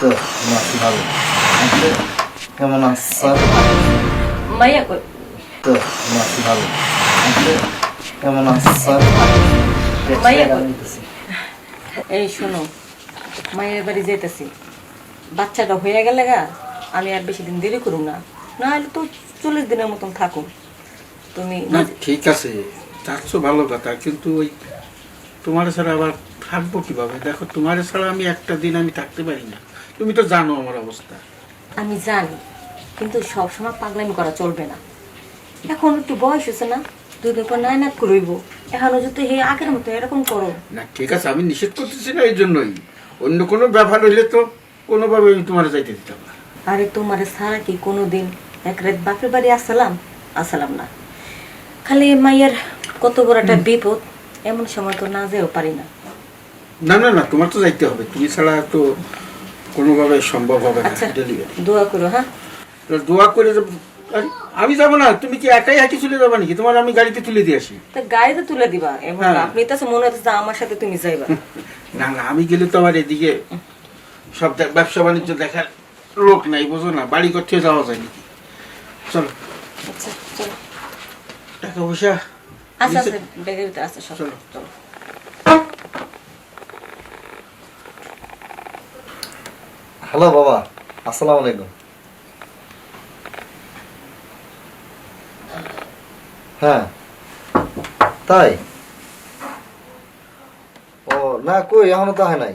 তো আছি ভালো। আপনি কেমন আছেন? মাইয়া কই? তো আছি ভালো। আপনি কেমন আছেন? মাইয়া কই? এই শোনো, মায়ের বাড়ি যাইতেছি। বাচ্চাটা হয়ে গেলে গা আমি আর বেশি দিন দেরি করুম না, না হলে তো 40 দিনের মতন থাকুম। তুমি না ঠিক আছে, চাচ্ছ ভালো কথা, কিন্তু ওই তোমার ছাড়া আবার থাকবো কিভাবে? দেখো, তোমার ছাড়া আমি একটা দিন আমি থাকতে পারি না। তুমি তো জানো আমার অবস্থা। আমি জানি, কিন্তু সবসময় পাগলামি করা চলবে না। এখন একটু বয়স হয়েছে না, দুদিন পর নায়নাত করইব। এখনো যদি হে আগের মতো এরকম করো। না ঠিক আছে, আমি নিষেধ করতেছি না এই জন্যই। অন্য কোনো ব্যাপার হইলে তো কোনোভাবে আমি তোমার যাইতে দিতাম না। আরে তোমার সারা কি কোনোদিন এক রাত বাপের বাড়ি আসলাম না। খালি মাইয়ার কত বড় একটা বিপদ, এমন সময় তো না যেও পারি না। না না না, তোমার তো যাইতে হবে, তুমি ছাড়া তো কোনোভাবে সম্ভব হবে না আচ্ছা, ডেলিভারি। দোয়া করো। হ্যাঁ, দোয়া করে আরে, আমি যাবো না, তুমি কি একাই হাঁটি চলে যাবা নাকি? তোমার আমি গাড়িতে তুলে দিয়ে আসি। তা গাড়িতে তুলে দিবা এমন? হ্যাঁ। আপনি তো মনে হচ্ছে আমার সাথে তুমি যাইবা। না না, আমি গেলে তো আমার এদিকে সব ব্যবসা বাণিজ্য দেখার লোক নাই, বুঝো না, বাড়ি করতে যাওয়া যায় নাকি? চলো, আচ্ছা চলো। টাকা পয়সা আচ্ছা নিচে- আচ্ছা, ব্যাগের ভিতরে আছে সব। চলো। চলো। হ্যালো বাবা, আসসালামু আলাইকুম। হ্যাঁ তাই? ও না, কই এখনো তো হয় নাই।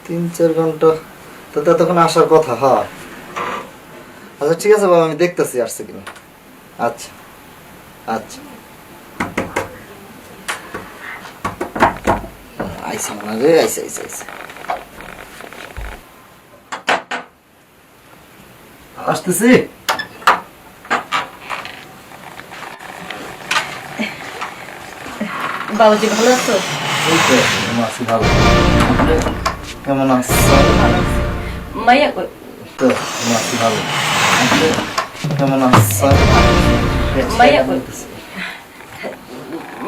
3-4 ঘন্টা তো ততক্ষণ আসার কথা। হ্যাঁ আচ্ছা ঠিক আছে বাবা, আমি দেখতেছি আসছে কিনা। আচ্ছা আচ্ছা, আইসা মনে রে, আইসা আইসা আইসা আসতেছি। বাবাজি ভালো আছো? এই তো আছি ভালো। আপনি কেমন আছেন? ভালো আছি। মাইয়া কই? তো আছি ভালো। আপনি কেমন আছেন? মাইয়া কই?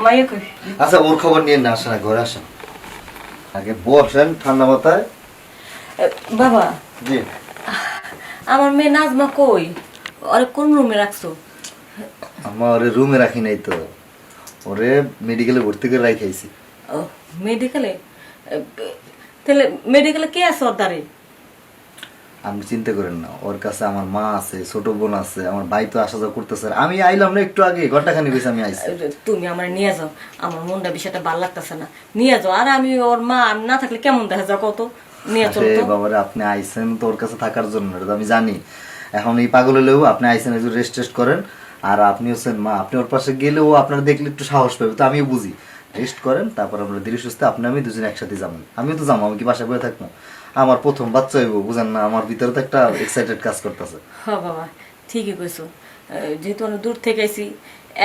মাইয়া কই? আচ্ছা, ওর খবর নিয়ে না, আসেন, ঘরে আসেন, আগে বসেন ঠান্ডা মাথায়। বাবা, জি, আমার মেয়ে নাজমা কই? আরে কোন রুমে রাখছো? আমার রুমে রাখি নাই তো, ওরে মেডিকেলে ভর্তি করে রাখাইছি। ও, মেডিকেলে? তাহলে মেডিকেলে কে আছে ওর দ্বারে? আপনি চিন্তা করেন না, ওর কাছে আমার মা আছে, ছোট বোন আছে, আমার ভাই তো আসা যাওয়া করতেছে। আমি আইলাম না একটু আগে, ঘন্টাখানি বেশি আমি আইছি। তুমি আমার নিয়ে যাও, আমার মনটা বিষয়টা ভালো লাগতেছে না। নিয়ে যাও। আর আমি ওর মা আমি না থাকলে কেমন দেখা যাও কত? নিয়ে চলো আরে তো। বাবারে, আপনি আইছেন তো ওর কাছে থাকার জন্য, এটা তো আমি জানি। এখন এই পাগল হলেও আপনি আইছেন, একটু রেস্ট টেস্ট করেন। আর আপনি হচ্ছেন মা, আপনি ওর পাশে গেলে ও আপনার দেখলে একটু সাহস পাবে, তো আমিও বুঝি। রেস্ট করেন, তারপর আমরা ধীরে সুস্থে আপনি আমি দুজন একসাথে যাবো। আমিও তো যাবো, আমি কি বাসায় বয়ে থাকবো? আমার প্রথম বাচ্চা হইব, বুঝেন না, আমার ভিতরে তো একটা এক্সাইটেড কাজ করতেছে। হ্যাঁ বাবা, ঠিকই কইছো। যেহেতু অনেক দূর থেকে আইছি,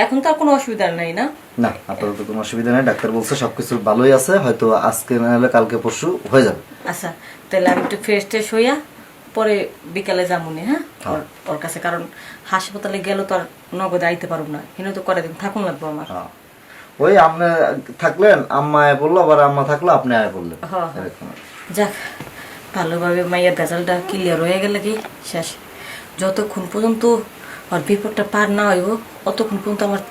এখন তো আর কোনো অসুবিধা নাই না? না, আপাতত কোনো অসুবিধা নেই, ডাক্তার বলছে সবকিছু ভালোই আছে, হয়তো আজকে না হলে কালকে পরশু হয়ে যাবে। আচ্ছা, তাহলে আমি একটু ফ্রেশ ট্রেশ হইয়া পরে বিকালে যাবো নি। হ্যাঁ, ওর কাছে, কারণ হাসপাতালে গেলে তো আর নগদে আইতে পারবো না, এখানে তো কয়টা দিন থাকুন লাগবো আমার। হ্যাঁ, ওই আপনি থাকলেন, আম্মা আয় বললো, আবার আম্মা থাকলো আপনি আয় বললেন, হ্যাঁ। এরকম। যাক, ভালোভাবে মাইয়ার রেজাল্টটা ক্লিয়ার হয়ে গেলে কি শেষ। যতক্ষণ পর্যন্ত আর বিপদটা পার না হইব, অতক্ষণ পর্যন্ত আমার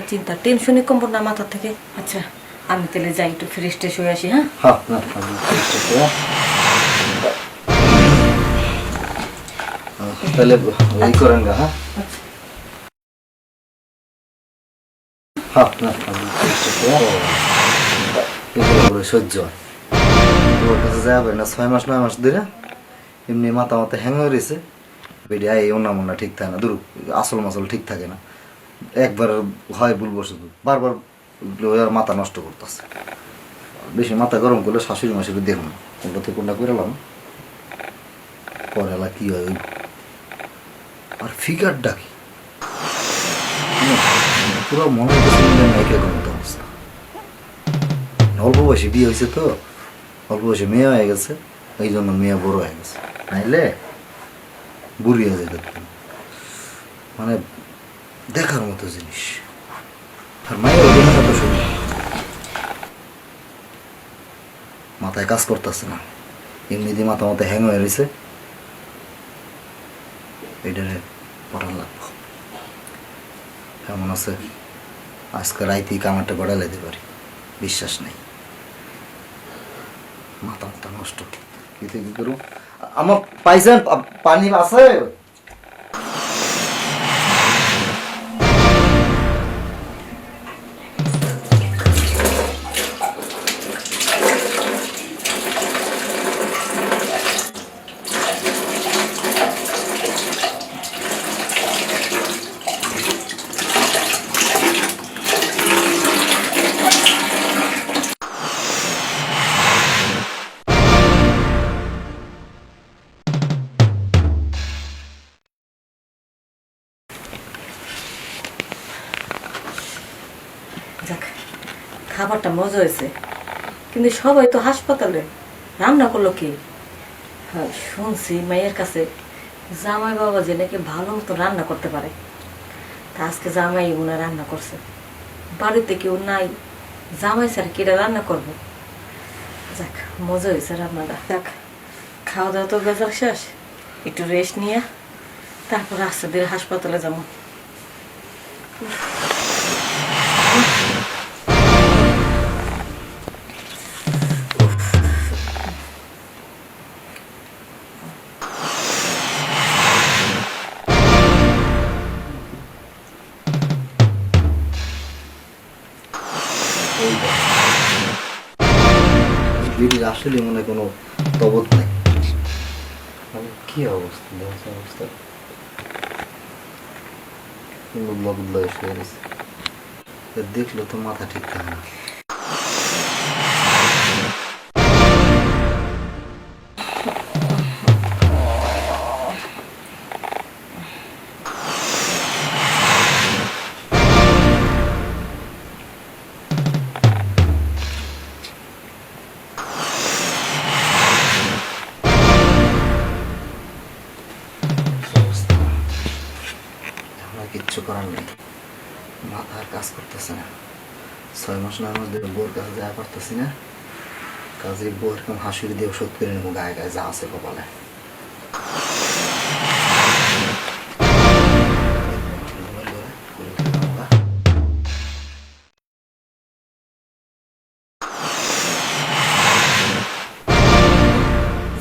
চিন্তা টেনশনই কমবো না মাথা থেকে। আচ্ছা, আমি তাহলে যাই, একটু ফ্রেশ ট্রেশ হয়ে আসি। হ্যাঁ, হ্যাঁ, না, আমি চেষ্টা করবো। তাহলে এই করেন গা। হ্যাঁ হ্যাঁ, না, আমি চেষ্টা করবো। এগুলো করে সহ্য হয়। ওর কাছে যাবে না 6 মাস 9 মাস ধরে, এমনি মাথা মাথা হ্যাং হয়ে রয়েছে। বেরিয়ে এই অন্য মন্না ঠিক থাকে না, দূর আসল মাসল ঠিক থাকে না। একবার হয় ভুলবো, শুধু বারবার ওর মাথা নষ্ট করতেছে। বেশি মাথা গরম করলে শাশুড়ি মাসুরি দেখুন, কোনটা থেকে কোনটা করে এলাম, পরে এলা কি হয়। আর ফিগারটা কি পুরো মনে হচ্ছে অবস্থা। অল্প বয়সে বিয়ে হয়েছে তো, অল্প বয়সে মেয়ে হয়ে গেছে, এই জন্য মেয়ে বড় হয়ে গেছে, নাইলে বুড়ি হয়ে যেত। মানে দেখার মতো জিনিস। আর মায়ের অভিনয়টা তো শুনি, মাথায় কাজ করতেছে না। এমনিতে মাথা মতো হ্যাং হয়ে রয়েছে, এটারে পড়ান লাগবো। কেমন আছে আজকে রাইতেই কামারটা গড়া লাইতে পারি, বিশ্বাস নেই। মাথা মাথা নষ্ট, কি থেকে করু। আমার পাইছেন পানি আছে? যাক, খাবারটা মজা হয়েছে, কিন্তু সবাই তো হাসপাতালে, রান্না করলো কি? হ্যাঁ, শুনছি মায়ের কাছে জামাই বাবা যে নাকি ভালো মতো রান্না করতে পারে। তা আজকে জামাই উনা রান্না করছে, বাড়িতে কেউ নাই, জামাই স্যার কেটা রান্না করবো। যাক, মজা হয়েছে রান্নাটা। যাক, খাওয়া দাওয়া তো বেজার শেষ, একটু রেস্ট নিয়ে তারপর আস্তে ধীরে হাসপাতালে যাবো। বিড়ির আসলে মনে হয় কোনো তবত নাই। মানে কি অবস্থা, অবস্থা বদলা বদলা এসে গেছে, দেখলো তো মাথা ঠিক থাকে না। কিচ্ছু করার নেই, মাথা আর কাজ করতেছে না। 6 মাস 9 মাস ধরে বউর কাছে যাওয়া পারতেছি না, কাজে বউ এরকম হাসুরি দিয়ে ওষুধ করে নেবো গায়ে গায়ে যা আছে কপালে।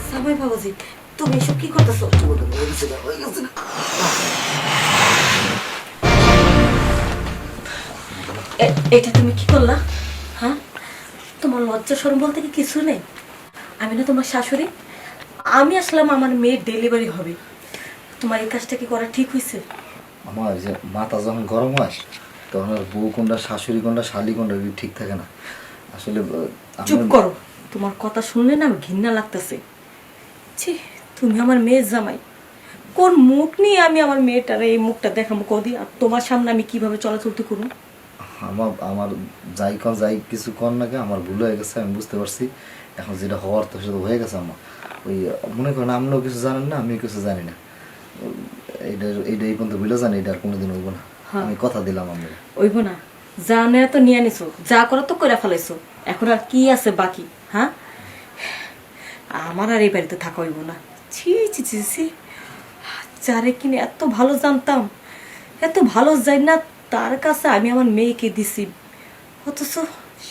জামাই বাবাজি, তুমি এসব কি করতেছো? এটা তুমি কি করলা? হ্যাঁ, তোমার লজ্জা শরম বলতে কি কিছু নেই? আমি না তোমার শাশুড়ি, আমি আসলাম আমার মেয়ের ডেলিভারি হবে, তোমার এই কাজটা কি করা ঠিক হয়েছে? আমার যে মাথা যখন গরম হয় তখন আর বউ কোনটা শাশুড়ি কোনটা শালি কোনটা ঠিক থাকে না আসলে। চুপ করো, তোমার কথা শুনলে না আমার ঘৃণা লাগতেছে। ছি, তুমি আমার মেয়ের জামাই, কোন মুখ নিয়ে আমি আমার মেয়েটার এই মুখটা দেখাবো কদি? আর তোমার সামনে আমি কিভাবে চলাচলতে করবো? আমার যাই কিছু কর নাকি আমার ভুল হয়ে গেছে, আমি বুঝতে পারছি। এখন যেটা হওয়ার তো সেটা হয়ে গেছে। আমার ওই মনে করেন আপনিও কিছু জানেন না, আমিও কিছু জানি না, এইটা এই পর্যন্ত ভুলে জানি, এটা আর কোনোদিন হইব না। আমি কথা দিলাম আমরা হইব না, যা নেয় তো নিয়ে নিছো, যা করো তো করে ফেলাইছো, এখন আর কি আছে বাকি? হ্যাঁ, আমার আর এই বাড়িতে থাকা হইব না। ছি ছি ছি ছি, যারে কিনে এত ভালো জানতাম, এত ভালো যাই না, তার কাছে আমি আমার মেয়েকে দিছি, অথচ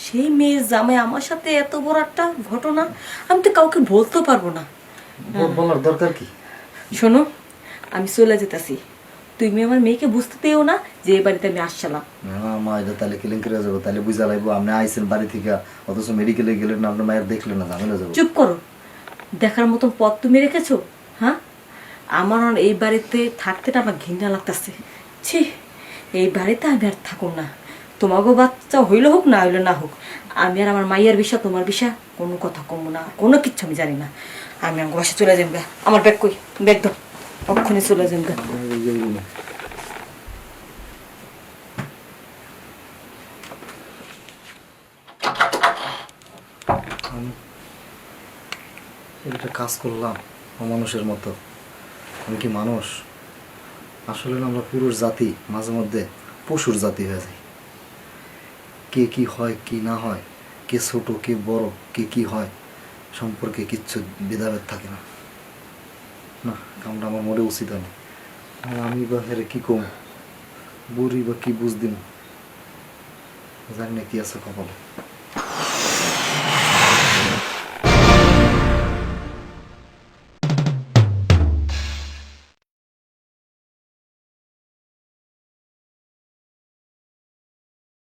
সেই মেয়ের জামাই আমার সাথে এত বড় একটা ঘটনা আমি তো কাউকে বলতে পারবো না। বলার দরকার কি? শোনো, আমি চলে যেতেছি, তুমি আমার মেয়েকে বুঝতে পেও না যে এই বাড়িতে আমি আসছিলাম। মা এটা তাহলে কেলেঙ্কারি হয়ে যাবো, তাহলে বুঝা লাগবো আপনি আইসেন বাড়ি থেকে, অথচ মেডিকেলে গেলেন না, আপনার মায়ের দেখলেন না, ঝামেলা যাবো। চুপ করো, দেখার মতন পথ তুমি রেখেছো? হ্যাঁ, আমার এই বাড়িতে থাকতে না আমার ঘৃণা লাগতেছে। ছি, এই বাড়িতে আমি আর থাকুন না, তোমাকেও বাচ্চা হইলে হোক না হইলে না হোক, আমি আর আমার মাইয়ার বিষয় তোমার বিষয় কোনো কথা কমবো না, কোনো কিচ্ছু আমি জানি না। আমি আমার বাসা চলে যাবো। আমার ব্যাগ কই? ব্যাগ দাও, অক্ষণে চলে যাবো। একটা কাজ করলাম অমানুষের মতো। আমি কি মানুষ? আসলে না, আমরা পুরুষ জাতি মাঝে মধ্যে পশুর জাতি হয়ে যায়। কে কি হয় কি না হয়, কে ছোট কে বড়, কে কি হয় সম্পর্কে কিচ্ছু ভেদাভেদ থাকে না। না, কামটা আমার মনে উচিত হয়নি। আর আমি বা হেরে কি কম, বুড়ি বা কি বুঝ দিন, জানি না কি আছে কপালে।